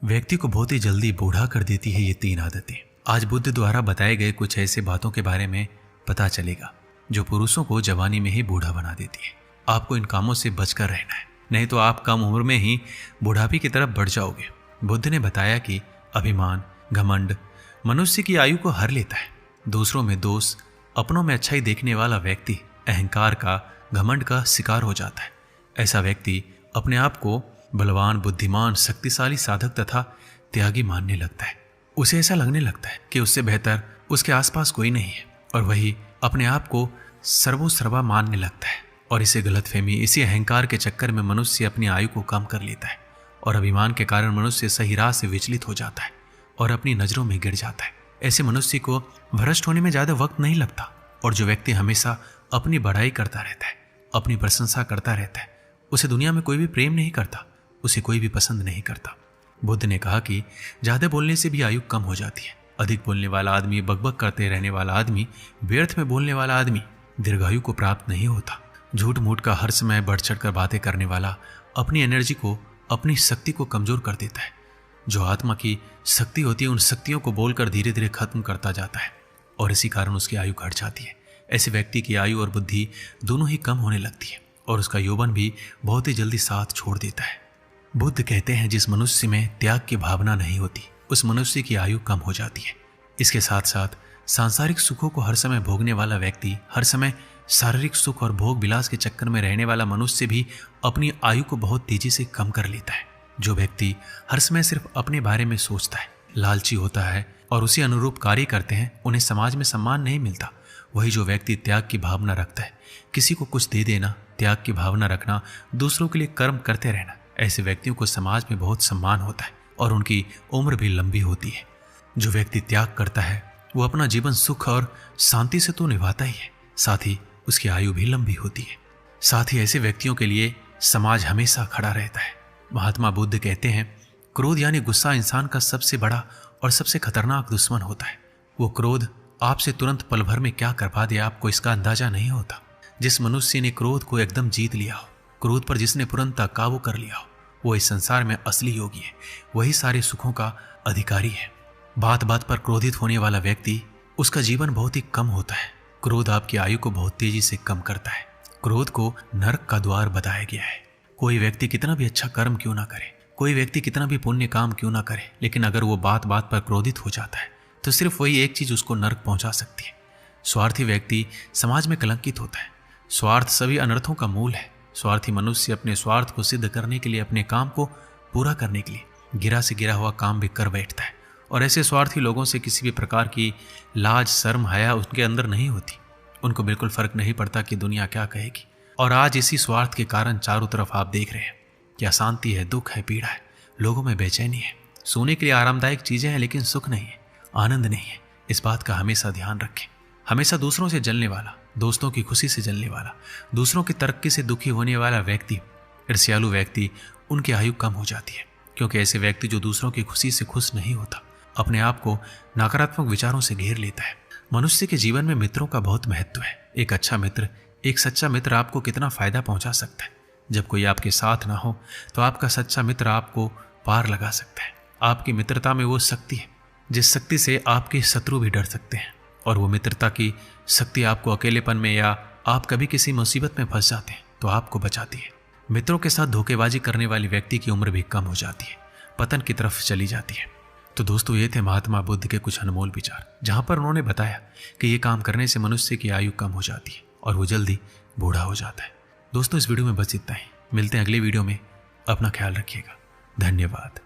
व्यक्ति को बहुत ही जल्दी बूढ़ा कर देती है ये 3 आदतें। आज बुद्ध द्वारा बताए गए कुछ ऐसे बातों के बारे में पता चलेगा जो पुरुषों को जवानी में ही बूढ़ा बना देती है। आपको इन कामों से बचकर रहना है, नहीं तो आप कम उम्र में ही बुढ़ापे की तरफ बढ़ जाओगे। बुद्ध ने बताया कि अभिमान, घमंड मनुष्य की आयु को हर लेता है। दूसरों में दोष, अपनों में अच्छाई देखने वाला व्यक्ति अहंकार का, घमंड का शिकार हो जाता है। ऐसा व्यक्ति अपने आप को बलवान, बुद्धिमान, शक्तिशाली साधक तथा त्यागी मानने लगता है। उसे ऐसा लगने लगता है कि उससे बेहतर उसके आसपास कोई नहीं है और वही अपने आप को सर्वोसर्वा मानने लगता है। और इसे गलतफहमी, इसी अहंकार के चक्कर में मनुष्य अपनी आयु को कम कर लेता है और अभिमान के कारण मनुष्य सही राह से विचलित हो जाता है और अपनी नजरों में गिर जाता है। ऐसे मनुष्य को भ्रष्ट होने में ज्यादा वक्त नहीं लगता। और जो व्यक्ति हमेशा अपनी बढ़ाई करता रहता है, अपनी प्रशंसा करता रहता है, उसे दुनिया में कोई भी प्रेम नहीं करता, उसे कोई भी पसंद नहीं करता। बुद्ध ने कहा कि ज्यादा बोलने से भी आयु कम हो जाती है। अधिक बोलने वाला आदमी, बकबक करते रहने वाला आदमी, व्यर्थ में बोलने वाला आदमी दीर्घायु को प्राप्त नहीं होता। झूठ मूठ का हर समय बढ़ चढ़ कर बातें करने वाला अपनी एनर्जी को, अपनी शक्ति को कमजोर कर देता है। जो आत्मा की शक्ति होती है, उन शक्तियों को बोलकर धीरे धीरे खत्म करता जाता है और इसी कारण उसकी आयु घट जाती है। ऐसे व्यक्ति की आयु और बुद्धि दोनों ही कम होने लगती है और उसका यौवन भी बहुत ही जल्दी साथ छोड़ देता है। बुद्ध कहते हैं जिस मनुष्य में त्याग की भावना नहीं होती, उस मनुष्य की आयु कम हो जाती है। इसके साथ साथ सांसारिक सुखों को हर समय भोगने वाला व्यक्ति, हर समय शारीरिक सुख और भोग विलास के चक्कर में रहने वाला मनुष्य भी अपनी आयु को बहुत तेजी से कम कर लेता है। जो व्यक्ति हर समय सिर्फ अपने बारे में सोचता है, लालची होता है और उसी अनुरूप कार्य करते हैं, उन्हें समाज में सम्मान नहीं मिलता। वही जो व्यक्ति त्याग की भावना रखता है, किसी को कुछ दे देना, त्याग की भावना रखना, दूसरों के लिए कर्म करते रहना, ऐसे व्यक्तियों को समाज में बहुत सम्मान होता है और उनकी उम्र भी लंबी होती है। जो व्यक्ति त्याग करता है वो अपना जीवन सुख और शांति से तो निभाता ही है, साथ ही उसकी आयु भी लंबी होती है। साथ ही ऐसे व्यक्तियों के लिए समाज हमेशा खड़ा रहता है। महात्मा बुद्ध कहते हैं, क्रोध यानी गुस्सा इंसान का सबसे बड़ा और सबसे खतरनाक दुश्मन होता है। वो क्रोध आपसे तुरंत पल भर में क्या करवा दे, आपको इसका अंदाजा नहीं होता। जिस मनुष्य ने क्रोध को एकदम जीत लिया हो, क्रोध पर जिसने तुरंत काबू कर लिया हो, वो इस संसार में असली योगी है, वही सारे सुखों का अधिकारी है। बात बात पर क्रोधित होने वाला व्यक्ति, उसका जीवन बहुत ही कम होता है। क्रोध आपकी आयु को बहुत तेजी से कम करता है। क्रोध को नरक का द्वार बताया गया है। कोई व्यक्ति कितना भी अच्छा कर्म क्यों ना करे, कोई व्यक्ति कितना भी पुण्य काम क्यों ना करे, लेकिन अगर वो बात बात पर क्रोधित हो जाता है तो सिर्फ वही एक चीज उसको नरक पहुंचा सकती है। स्वार्थी व्यक्ति समाज में कलंकित होता है। स्वार्थ सभी अनर्थों का मूल है। स्वार्थी मनुष्य अपने स्वार्थ को सिद्ध करने के लिए, अपने काम को पूरा करने के लिए गिरा से गिरा हुआ काम भी कर बैठता है। और ऐसे स्वार्थी लोगों से किसी भी प्रकार की लाज, शर्म, हया उनके अंदर नहीं होती। उनको बिल्कुल फर्क नहीं पड़ता कि दुनिया क्या कहेगी। और आज इसी स्वार्थ के कारण चारों तरफ आप देख रहे हैं कि अशांति है, दुख है, पीड़ा है, लोगों में बेचैनी है। सोने के लिए आरामदायक चीजें हैं लेकिन सुख नहीं है, आनंद नहीं है। इस बात का हमेशा ध्यान रखें। हमेशा दूसरों से जलने वाला, दोस्तों की खुशी से जलने वाला, दूसरों की तरक्की से दुखी होने वाला व्यक्ति, ईर्ष्यालु व्यक्ति, उनकी आयु कम हो जाती है। क्योंकि ऐसे व्यक्ति जो दूसरों की खुशी से खुश नहीं होता, अपने आप को नकारात्मक विचारों से घेर लेता है। मनुष्य के जीवन में मित्रों का बहुत महत्व है। एक अच्छा मित्र, एक सच्चा मित्र आपको कितना फायदा पहुंचा सकता है। जब कोई आपके साथ ना हो तो आपका सच्चा मित्र आपको पार लगा सकता है। आपकी मित्रता में वो शक्ति है जिस शक्ति से आपके शत्रु भी डर सकते हैं। और वो मित्रता की शक्ति आपको अकेलेपन में या आप कभी किसी मुसीबत में फंस जाते हैं तो आपको बचाती है। मित्रों के साथ धोखेबाजी करने वाले व्यक्ति की उम्र भी कम हो जाती है, पतन की तरफ चली जाती है। तो दोस्तों, ये थे महात्मा बुद्ध के कुछ अनमोल विचार, जहां पर उन्होंने बताया कि ये काम करने से मनुष्य की आयु कम हो जाती है और वो जल्दी बूढ़ा हो जाता है। दोस्तों, इस वीडियो में बस इतना ही। मिलते हैं अगले वीडियो में। अपना ख्याल रखिएगा। धन्यवाद।